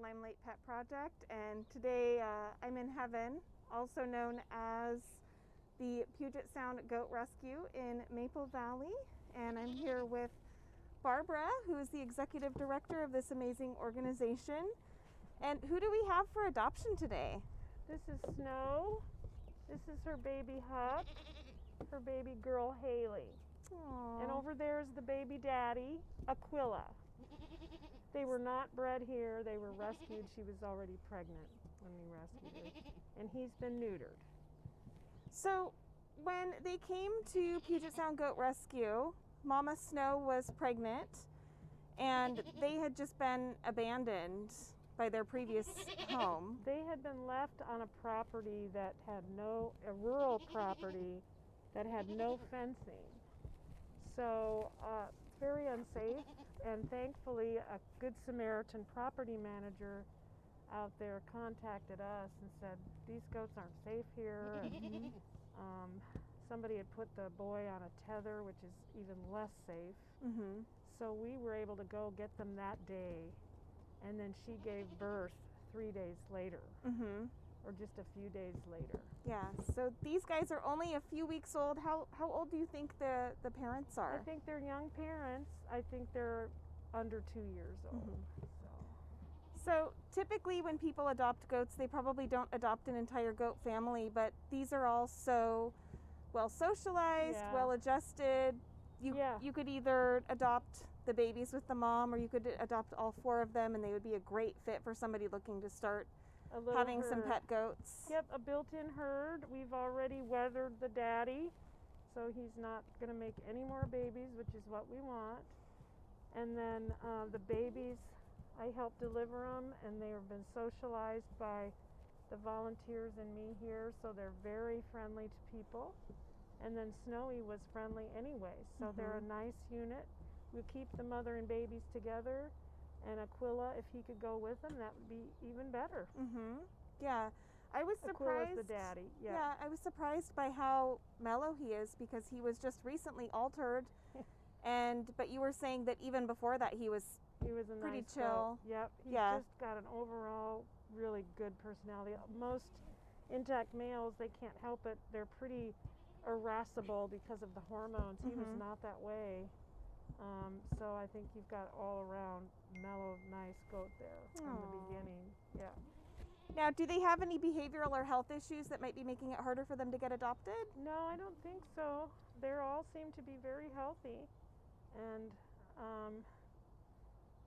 Limelight Pet Project, and today I'm in heaven, also known as the Puget Sound Goat Rescue in Maple Valley, and I'm here with Barbara, who is the executive director of this amazing organization. And who do we have for adoption today? This is Snow. This is her baby Huck, her baby girl Hayley. Aww. And over there is the baby daddy, Aquilla. They were not bred here, they were rescued. She was already pregnant when we rescued her. And he's been neutered. So when they came to Puget Sound Goat Rescue, Mama Snow was pregnant and they had just been abandoned by their previous home. They had been left on a property that had a rural property that had no fencing. So it's very unsafe, and thankfully a Good Samaritan property manager out there contacted us and said, these goats aren't safe here. And, somebody had put the boy on a tether, which is even less safe. Mm-hmm. So we were able to go get them that day, and then she gave birth 3 days later. Mm-hmm. Or just a few days later. Yeah, so these guys are only a few weeks old. How old do you think the parents are? I think they're young parents. I think they're under 2 years old. Mm-hmm. So So typically when people adopt goats, they probably don't adopt an entire goat family, but these are all so well socialized, Yeah. well adjusted. You could either adopt the babies with the mom, or you could adopt all four of them, and they would be a great fit for somebody looking to start having some pet goats. Yep, a built-in herd. We've already weathered the daddy, so he's not going to make any more babies, which is what we want. And then the babies, I help deliver them, and they have been socialized by the volunteers and me here, so they're very friendly to people. And then Snowy was friendly anyway, so they're a nice unit. We keep the mother and babies together. And Aquilla, if he could go with them, that would be even better. Mm-hmm. Yeah, I was surprised. Aquilla's the daddy. Yeah, I was surprised by how mellow he is, because he was just recently altered, but you were saying that even before that he was a pretty nice chill. Goat. Yep, he's Yeah. just got an overall really good personality. Most intact males, they can't help it. They're pretty irascible because of the hormones. He was not that way. So I think you've got all around mellow, nice goat there from the beginning. Yeah. Now, do they have any behavioral or health issues that might be making it harder for them to get adopted? No, I don't think so. They all seem to be very healthy. And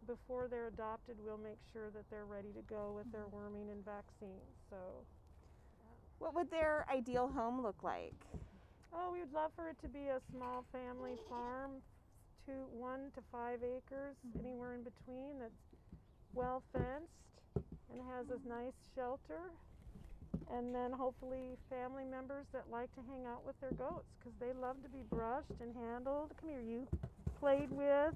before they're adopted, we'll make sure that they're ready to go with their worming and vaccines. So, What would their ideal home look like? oh, we would love for it to be a small family farm, 1 to 5 acres, anywhere in between, that's well fenced and has a nice shelter. And then hopefully family members that like to hang out with their goats, because they love to be brushed and handled. Come here, you. Played with.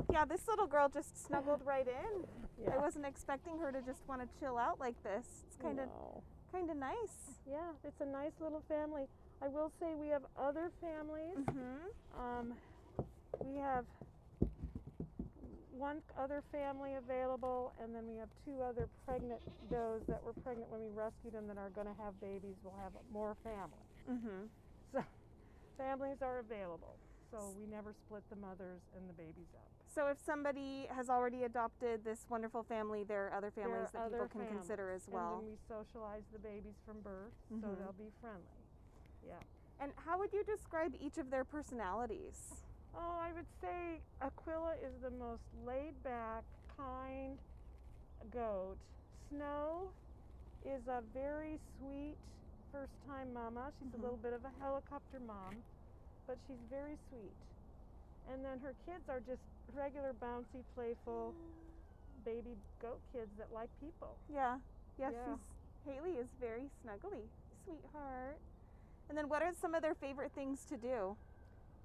Yeah, this little girl just snuggled right in. Yeah. I wasn't expecting her to just want to chill out like this. It's kind of nice. Yeah, it's a nice little family. I will say we have other families. We have one other family available, and then we have 2 other pregnant does that were pregnant when we rescued them that are going to have babies. We'll have more families. So families are available. So we never split the mothers and the babies up. So if somebody has already adopted this wonderful family, there are other families that people can consider as well. And then we socialize the babies from birth, so they'll be friendly. Yeah. And how would you describe each of their personalities? Oh, I would say Aquilla is the most laid-back, kind goat. Snow is a very sweet first-time mama. She's a little bit of a helicopter mom, but she's very sweet. And then her kids are just regular, bouncy, playful baby goat kids that like people. Yeah. Hayley is very snuggly, sweetheart. And then what are some of their favorite things to do?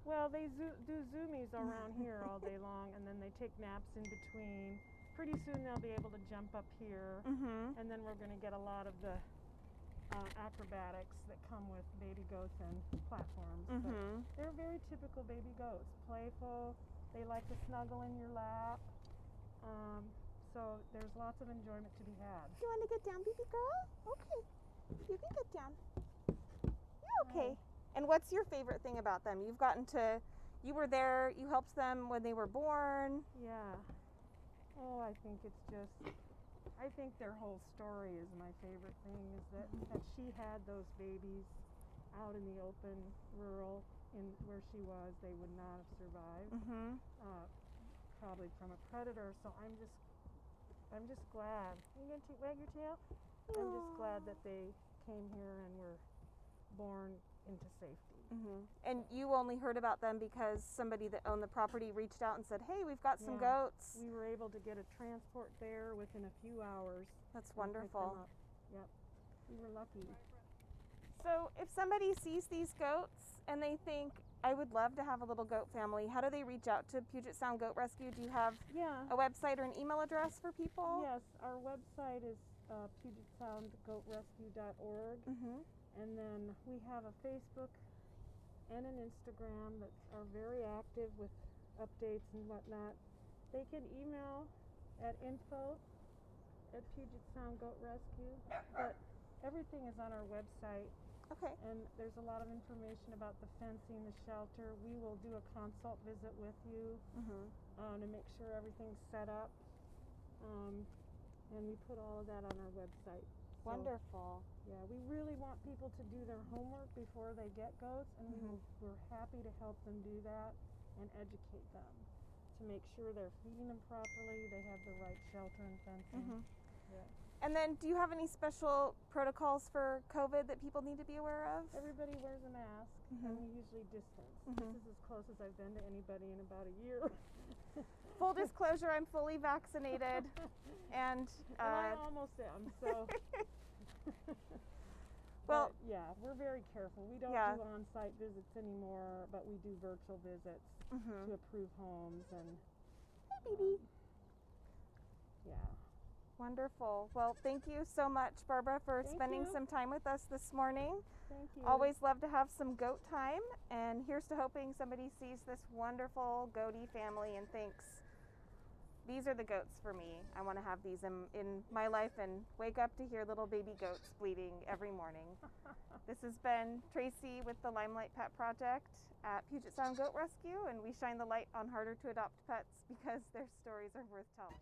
Well, they do zoomies around here all day long, and then they take naps in between. Pretty soon they'll be able to jump up here, and then we're going to get a lot of the acrobatics that come with baby goats and platforms. But they're very typical baby goats, playful. They like to snuggle in your lap. So there's lots of enjoyment to be had. You want to get down, baby girl? Okay. You can get down. You're okay. And what's your favorite thing about them? You were there, you helped them when they were born. Yeah. Oh, I think their whole story is my favorite thing, is that she had those babies out in the open, rural, in where she was. They would not have survived, probably from a predator. So I'm just glad. Are you gonna wag your tail? I'm just glad that they came here and were born into safety. And you only heard about them because somebody that owned the property reached out and said, hey, we've got some goats. We were able to get a transport there within a few hours. That's wonderful. Yep. We were lucky. So if somebody sees these goats and they think, I would love to have a little goat family, how do they reach out to Puget Sound Goat Rescue? Do you have a website or an email address for people? Yes, our website is PugetSoundGoatRescue.org. And then we have a Facebook and an Instagram that are very active with updates and whatnot. They can email at info@Puget Sound Goat Rescue, but everything is on our website. Okay. And there's a lot of information about the fencing, the shelter. We will do a consult visit with you to make sure everything's set up. And we put all of that on our website. Wonderful. Yeah, we really want people to do their homework before they get goats, and we're happy to help them do that and educate them to make sure they're feeding them properly, they have the right shelter and fencing. And then do you have any special protocols for COVID that people need to be aware of? Everybody wears a mask, and we usually distance. This is as close as I've been to anybody in about a year. Full disclosure, I'm fully vaccinated. And I almost am, so. Well, but yeah, we're very careful. We don't do on-site visits anymore, but we do virtual visits to approve homes and. Hi, baby. Yeah. Wonderful. Well, thank you so much, Barbara, for spending some time with us this morning. Thank you. Always love to have some goat time, and here's to hoping somebody sees this wonderful goaty family and thinks, these are the goats for me. I want to have these in my life and wake up to hear little baby goats bleating every morning. This has been Tracy with the Limelight Pet Project at Puget Sound Goat Rescue, and we shine the light on harder to adopt pets because their stories are worth telling.